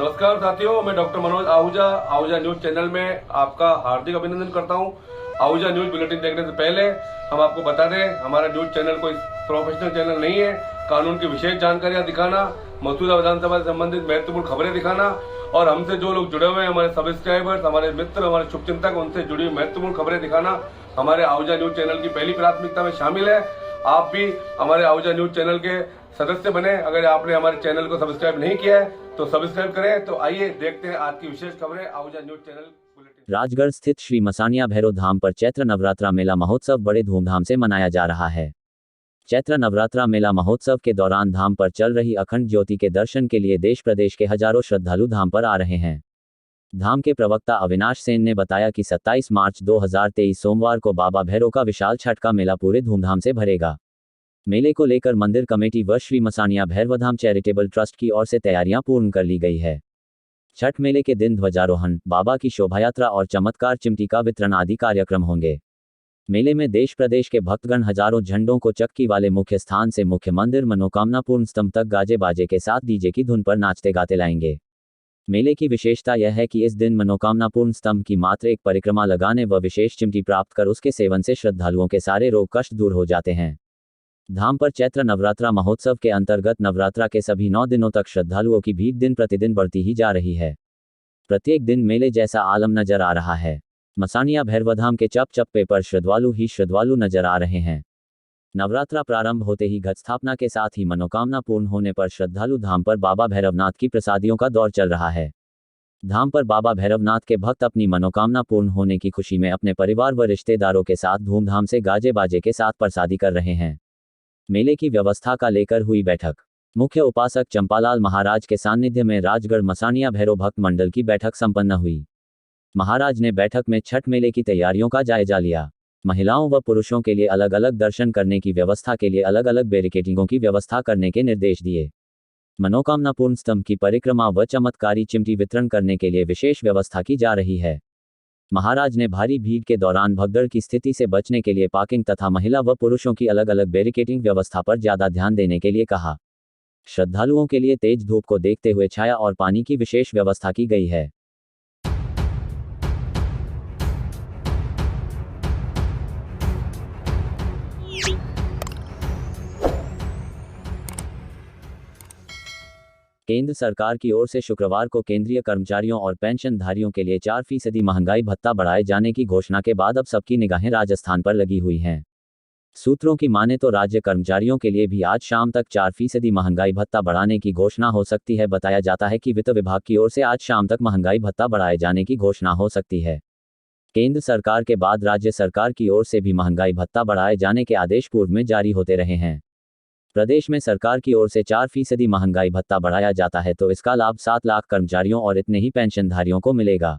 नमस्कार साथियों, मैं doctor Manoj Ahuja Ahuja news channel में आपका हार्दिक अभिनंदन करता हूं। आहूजा न्यूज बुलेटिन देखने से पहले हम आपको बता दें, हमारा न्यूज चैनल कोई प्रोफेशनल चैनल नहीं है। कानून की विशेष जानकारियां दिखाना, मौजूदा विधानसभा से संबंधित महत्वपूर्ण खबरें दिखाना और हमसे जो लोग जुड़े हुए हैं, हमारे सब्सक्राइबर्स, हमारे मित्र, हमारे शुभचिंतक, उनसे जुड़ी हुई महत्वपूर्ण खबरें दिखाना हमारे आहूजा न्यूज चैनल की पहली प्राथमिकता में शामिल है। आप भी हमारे आहूजा न्यूज चैनल के सदस्य बने। अगर आपने हमारे चैनल को सब्सक्राइब नहीं किया है तो सब्सक्राइब करें। तो आइए देखते हैं आज की विशेष खबरें Ahuja news channel bulletin. Rajgarh स्थित श्री मसानिया भैरव धाम पर चैत्र नवरात्रा मेला महोत्सव बड़े धूमधाम से मनाया जा रहा है। चैत्र नवरात्रा मेला महोत्सव के दौरान धाम पर चल रही अखंड ज्योति के दर्शन के लिए देश प्रदेश के हजारों श्रद्धालु धाम पर आ रहे हैं। धाम के प्रवक्ता अविनाश सेन ने बताया कि 27 मार्च 2023 सोमवार को बाबा भैरव का विशाल छठ का मेला पूरे धूमधाम से भरेगा। मेले को लेकर मंदिर कमेटी व श्री मसानिया भैरवधाम चैरिटेबल ट्रस्ट की ओर से तैयारियां पूर्ण कर ली गई है। छठ मेले के दिन ध्वजारोहण, बाबा की शोभायात्रा और चमत्कार चिमटी का वितरण आदि कार्यक्रम होंगे। मेले में देश प्रदेश के भक्तगण हजारों झंडों को चक्की वाले मुख्य स्थान से मुख्य मंदिर मनोकामना पूर्ण स्तंभ तक गाजे बाजे के साथ डीजे की धुन पर नाचते गाते लाएंगे। मेले की विशेषता यह है कि इस दिन मनोकामना पूर्ण स्तंभ की मात्र एक परिक्रमा लगाने व विशेष चिमटी प्राप्त कर उसके सेवन से श्रद्धालुओं के सारे रोग कष्ट दूर हो जाते हैं। धाम पर चैत्र नवरात्रा महोत्सव के अंतर्गत नवरात्रा के सभी 9 दिनों तक श्रद्धालुओं की भीड़ दिन प्रतिदिन बढ़ती ही जा रही है। प्रत्येक दिन मेले जैसा आलम नजर आ रहा है। मसानिया भैरवधाम के चप चप्पे पर श्रद्धालु नजर आ रहे हैं। नवरात्रा प्रारंभ होते ही घट स्थापना के साथ ही मनोकामना पूर्ण होने पर श्रद्धालु धाम पर बाबा भैरवनाथ की प्रसादियों का दौर चल रहा है। धाम पर बाबा भैरवनाथ के भक्त अपनी मनोकामना पूर्ण होने की खुशी में अपने परिवार व रिश्तेदारों के साथ धूमधाम से गाजे बाजे के साथ प्रसादी कर रहे हैं। मेले की व्यवस्था का लेकर हुई बैठक। मुख्य उपासक चंपालाल महाराज के सानिध्य में राजगढ़ मसानिया भैरव भक्त मंडल की बैठक संपन्न हुई। महाराज ने बैठक में छठ मेले की तैयारियों का जायजा लिया। महिलाओं व पुरुषों के लिए अलग अलग दर्शन करने की व्यवस्था के लिए अलग अलग बैरिकेडिंगों की व्यवस्था करने के निर्देश दिए। मनोकामना पूर्ण स्तंभ की परिक्रमा व चमत्कारी चिमटी वितरण करने के लिए विशेष व्यवस्था की जा रही है। महाराज ने भारी भीड़ के दौरान भगदड़ की स्थिति से बचने के लिए पार्किंग तथा महिला व पुरुषों की अलग अलग बैरिकेडिंग व्यवस्था पर ज्यादा ध्यान देने के लिए कहा। श्रद्धालुओं के लिए तेज धूप को देखते हुए छाया और पानी की विशेष व्यवस्था की गई है। केंद्र सरकार की ओर से शुक्रवार को केंद्रीय कर्मचारियों और पेंशनधारियों के लिए 4% महंगाई भत्ता बढ़ाए जाने की घोषणा के बाद अब सबकी निगाहें राजस्थान पर लगी हुई हैं। सूत्रों की माने तो राज्य कर्मचारियों के लिए भी आज शाम तक 4% महंगाई भत्ता बढ़ाने की घोषणा हो सकती है। बताया जाता है कि वित्त विभाग की ओर से आज शाम तक महंगाई भत्ता बढ़ाए जाने की घोषणा हो सकती है। केंद्र सरकार के बाद राज्य सरकार की ओर से भी महंगाई भत्ता बढ़ाए जाने के आदेश पूर्व में जारी होते रहे हैं। प्रदेश में सरकार की ओर से 4% महंगाई भत्ता बढ़ाया जाता है तो इसका लाभ 7 लाख कर्मचारियों और इतने ही पेंशनधारियों को मिलेगा।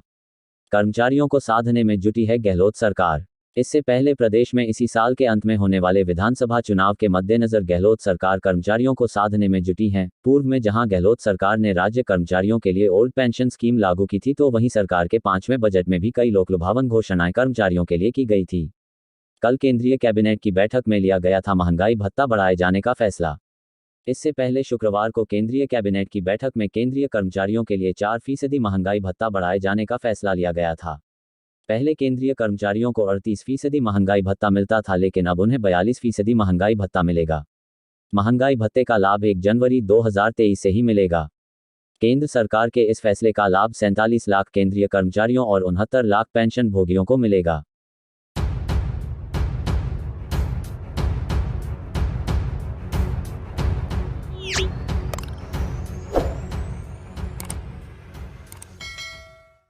कर्मचारियों को साधने में जुटी है गहलोत सरकार। इससे पहले प्रदेश में इसी साल के अंत में होने वाले विधानसभा चुनाव के मद्देनजर गहलोत सरकार कर्मचारियों को साधने में जुटी है। पूर्व में जहां गहलोत सरकार ने राज्य कर्मचारियों के लिए ओल्ड पेंशन स्कीम लागू की थी, तो वहीं सरकार के 5वें बजट में भी कई लोकलुभावन घोषणाएं कर्मचारियों के लिए की गई थी। कल केंद्रीय कैबिनेट की बैठक में लिया गया था महंगाई भत्ता बढ़ाए जाने का फैसला। इससे पहले शुक्रवार को केंद्रीय कैबिनेट की बैठक में केंद्रीय कर्मचारियों के लिए 4% महंगाई भत्ता बढ़ाए जाने का फैसला लिया गया था। पहले केंद्रीय कर्मचारियों को 38% महंगाई भत्ता मिलता था, लेकिन अब उन्हें 42% महंगाई भत्ता मिलेगा। महंगाई भत्ते का लाभ 1 जनवरी 2023 से ही मिलेगा। केंद्र सरकार के इस फैसले का लाभ 47 लाख केंद्रीय कर्मचारियों और 69 लाख पेंशन भोगियों को मिलेगा।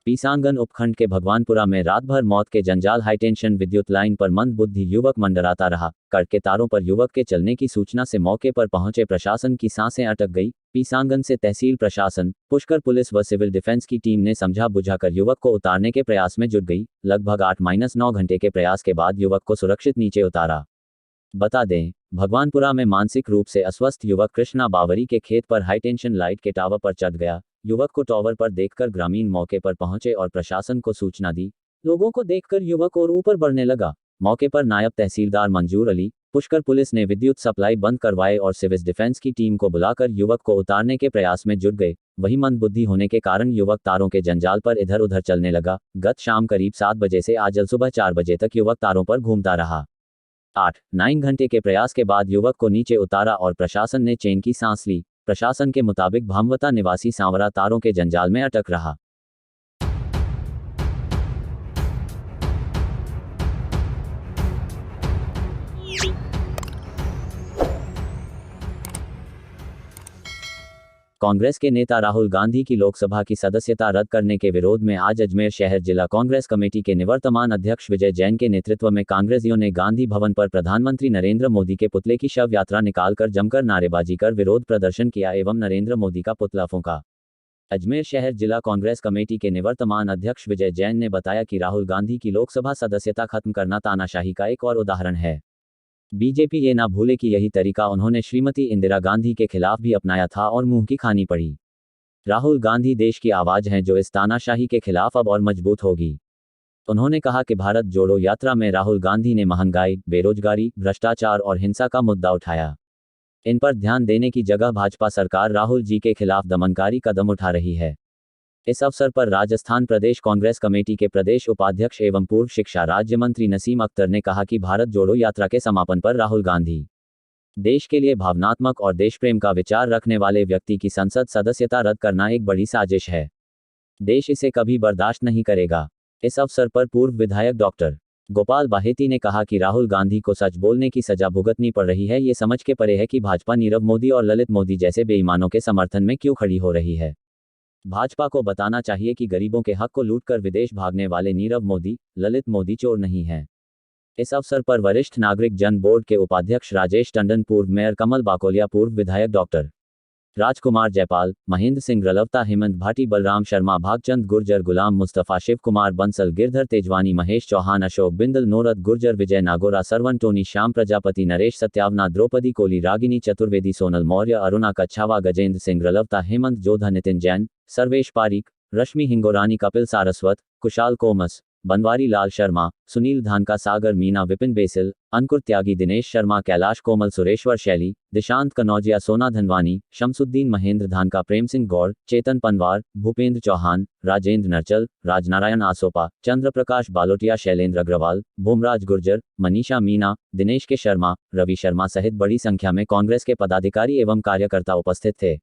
पीसांगन उपखंड के भगवानपुरा में रात भर मौत के जंजाल। हाईटेंशन विद्युत लाइन पर मंदबुद्धि युवक मंडराता रहा। कट के तारों पर युवक के चलने की सूचना से मौके पर पहुंचे प्रशासन की सांसें अटक गई। पीसांगन से तहसील प्रशासन, पुष्कर पुलिस व सिविल डिफेंस की टीम ने समझा बुझाकर युवक को उतारने के प्रयास में जुट गई। लगभग 8-9 घंटे के प्रयास के बाद युवक को सुरक्षित नीचे उतारा। बता दें, भगवानपुरा में मानसिक रूप से अस्वस्थ युवक कृष्णा बावरी के खेत पर हाईटेंशन लाइट के टावर पर चढ़ गया। युवक को टावर पर देखकर ग्रामीण मौके पर पहुंचे और प्रशासन को सूचना दी। लोगों को देखकर युवक और ऊपर बढ़ने लगा। मौके पर नायब तहसीलदार मंजूर अली, पुष्कर पुलिस ने विद्युत सप्लाई बंद करवाए और सिविल डिफेंस की टीम को बुलाकर युवक को उतारने के प्रयास में जुट गए। वही मंदबुद्धि होने के कारण युवक तारों के जंजाल पर इधर उधर चलने लगा। गत शाम करीब 7 बजे से आज सुबह 4 बजे तक युवक तारों पर घूमता रहा। 8-9 घंटे के प्रयास के बाद युवक को नीचे उतारा और प्रशासन ने चैन की सांस ली। प्रशासन के मुताबिक भामवता निवासी सांवरा तारों के जंजाल में अटक रहा। कांग्रेस के नेता राहुल गांधी की लोकसभा की सदस्यता रद्द करने के विरोध में आज अजमेर शहर जिला कांग्रेस कमेटी के निवर्तमान अध्यक्ष विजय जैन के नेतृत्व में कांग्रेसियों ने गांधी भवन पर प्रधानमंत्री नरेंद्र मोदी के पुतले की शव यात्रा निकालकर जमकर नारेबाजी कर विरोध प्रदर्शन किया एवं नरेंद्र मोदी का पुतला फूंका। अजमेर शहर जिला कांग्रेस कमेटी के निवर्तमान अध्यक्ष विजय जैन ने बताया कि राहुल गांधी की लोकसभा सदस्यता खत्म करना तानाशाही का एक और उदाहरण है। बीजेपी ये ना भूले कि यही तरीका उन्होंने श्रीमती इंदिरा गांधी के खिलाफ भी अपनाया था और मुंह की खानी पड़ी। राहुल गांधी देश की आवाज हैं जो इस तानाशाही के खिलाफ अब और मजबूत होगी। उन्होंने कहा कि भारत जोड़ो यात्रा में राहुल गांधी ने महंगाई, बेरोजगारी, भ्रष्टाचार और हिंसा का मुद्दा उठाया। इन पर ध्यान देने की जगह भाजपा सरकार राहुल जी के खिलाफ दमनकारी कदम उठा रही है। इस अवसर पर राजस्थान प्रदेश कांग्रेस कमेटी के प्रदेश उपाध्यक्ष एवं पूर्व शिक्षा राज्य मंत्री नसीम अख्तर ने कहा कि भारत जोड़ो यात्रा के समापन पर राहुल गांधी देश के लिए भावनात्मक और देश प्रेम का विचार रखने वाले व्यक्ति की संसद सदस्यता रद्द करना एक बड़ी साजिश है। देश इसे कभी बर्दाश्त नहीं करेगा। इस अवसर पर पूर्व विधायक डॉक्टर गोपाल बाहेती ने कहा कि राहुल गांधी को सच बोलने की सजा भुगतनी पड़ रही है। ये समझ के परे है कि भाजपा नीरव मोदी और ललित मोदी जैसे बेईमानों के समर्थन में क्यों खड़ी हो रही है। भाजपा को बताना चाहिए कि गरीबों के हक को लूटकर विदेश भागने वाले नीरव मोदी, ललित मोदी चोर नहीं हैं। इस अवसर पर वरिष्ठ नागरिक जन बोर्ड के उपाध्यक्ष राजेश टंडन, पूर्व मेयर कमल बाकोलिया, पूर्व विधायक डॉक्टर राजकुमार जयपाल, महेंद्र सिंह रलवता, हेमंत भाटी, बलराम शर्मा, भागचंद गुर्जर, गुलाम मुस्तफा, शिव कुमार बंसल, गिरधर तेजवानी, महेश चौहान, अशोक बिंदल, नोरत गुर्जर, विजय नागोरा, सरवन टोनी, श्याम प्रजापति, नरेश सत्यावना, द्रौपदी कोली, रागिनी चतुर्वेदी, सोनल मौर्य, अरुणा कच्छावा, गजेंद्र सिंह रलवता, हेमंत जोधा, नितिन जैन, सर्वेश पारीक, रश्मि हिंगोरानी, कपिल सारस्वत, कुशाल कोमस, बनवारी लाल शर्मा, सुनील धानका, सागर मीना, विपिन बेसिल, अंकुर त्यागी, दिनेश शर्मा, कैलाश कोमल, सुरेश्वर शैली, दिशांत कनौजिया, सोना धनवानी, शमसुद्दीन, महेंद्र धानका, प्रेम सिंह गौड़, चेतन पनवार, भूपेंद्र चौहान, राजेंद्र नरचल, राजनारायण आसोपा, चंद्र प्रकाश बालोटिया, शैलेंद्र अग्रवाल, भूमराज गुर्जर, मनीषा मीना, दिनेश के शर्मा, रवि शर्मा सहित बड़ी संख्या में कांग्रेस के पदाधिकारी एवं कार्यकर्ता उपस्थित थे।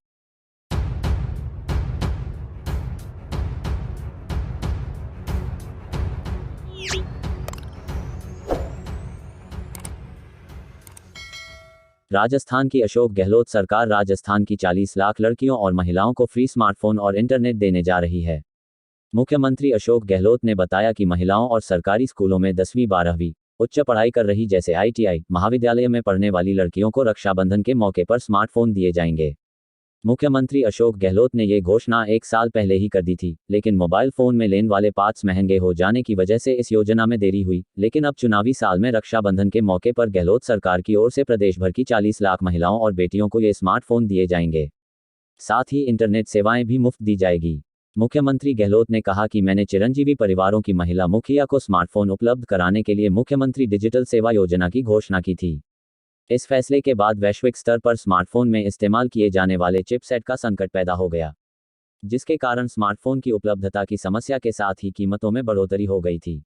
राजस्थान की अशोक गहलोत सरकार राजस्थान की 40 लाख लड़कियों और महिलाओं को फ्री स्मार्टफोन और इंटरनेट देने जा रही है। मुख्यमंत्री अशोक गहलोत ने बताया कि महिलाओं और सरकारी स्कूलों में 10वीं 12वीं उच्च पढ़ाई कर रही जैसे ITI महाविद्यालय में पढ़ने वाली लड़कियों को रक्षाबंधन के मौके पर स्मार्टफोन दिए जाएंगे। मुख्यमंत्री अशोक गहलोत ने ये घोषणा 1 साल पहले ही कर दी थी, लेकिन मोबाइल फोन में लेन वाले पार्ट्स महंगे हो जाने की वजह से इस योजना में देरी हुई। लेकिन अब चुनावी साल में रक्षाबंधन के मौके पर गहलोत सरकार की ओर से प्रदेश भर की 40 लाख महिलाओं और बेटियों को ये स्मार्टफोन दिए जाएंगे। साथ ही इंटरनेट सेवाएं भी मुफ्त दी जाएगी। मुख्यमंत्री गहलोत ने कहा कि मैंने चिरंजीवी परिवारों की महिला मुखिया को स्मार्टफोन उपलब्ध कराने के लिए मुख्यमंत्री डिजिटल सेवा योजना की घोषणा की थी। इस फैसले के बाद वैश्विक स्तर पर स्मार्टफोन में इस्तेमाल किए जाने वाले चिपसेट का संकट पैदा हो गया, जिसके कारण स्मार्टफोन की उपलब्धता की समस्या के साथ ही कीमतों में बढ़ोतरी हो गई थी।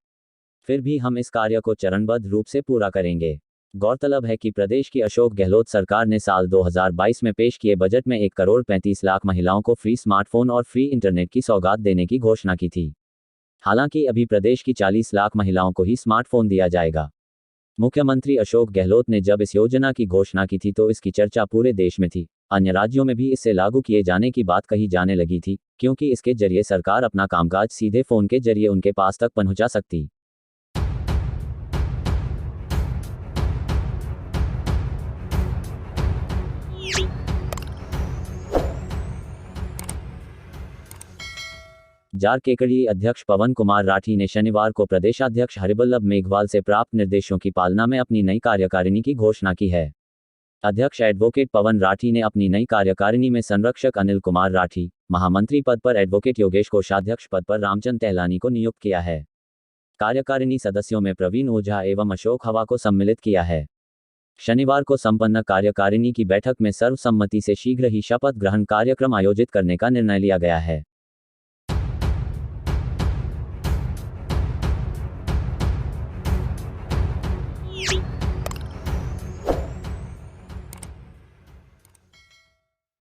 फिर भी हम इस कार्य को चरणबद्ध रूप से पूरा करेंगे। गौरतलब है कि प्रदेश की अशोक गहलोत सरकार ने साल 2022 में पेश किए बजट में 1 करोड़ 35 लाख महिलाओं को फ्री स्मार्टफोन और फ्री इंटरनेट की सौगात देने की घोषणा की थी। हालांकि अभी प्रदेश की 40 लाख महिलाओं को ही स्मार्टफोन दिया जाएगा। मुख्यमंत्री अशोक गहलोत ने जब इस योजना की घोषणा की थी तो इसकी चर्चा पूरे देश में थी। अन्य राज्यों में भी इससे लागू किए जाने की बात कही जाने लगी थी, क्योंकि इसके जरिए सरकार अपना कामकाज सीधे फोन के जरिए उनके पास तक पहुंचा सकती। जारकेकड़ी अध्यक्ष पवन कुमार राठी ने शनिवार को प्रदेशाध्यक्ष हरिवल्लभ मेघवाल से प्राप्त निर्देशों की पालना में अपनी नई कार्यकारिणी की घोषणा की है। अध्यक्ष एडवोकेट पवन राठी ने अपनी नई कार्यकारिणी में संरक्षक अनिल कुमार राठी, महामंत्री पद पर एडवोकेट योगेश, कोषाध्यक्ष पद पर रामचंद टहलानी को नियुक्त किया है। कार्यकारिणी सदस्यों में प्रवीण ओझा एवं अशोक हवा को सम्मिलित किया है। शनिवार को संपन्न कार्यकारिणी की बैठक में सर्वसम्मति से शीघ्र ही शपथ ग्रहण कार्यक्रम आयोजित करने का निर्णय लिया गया है।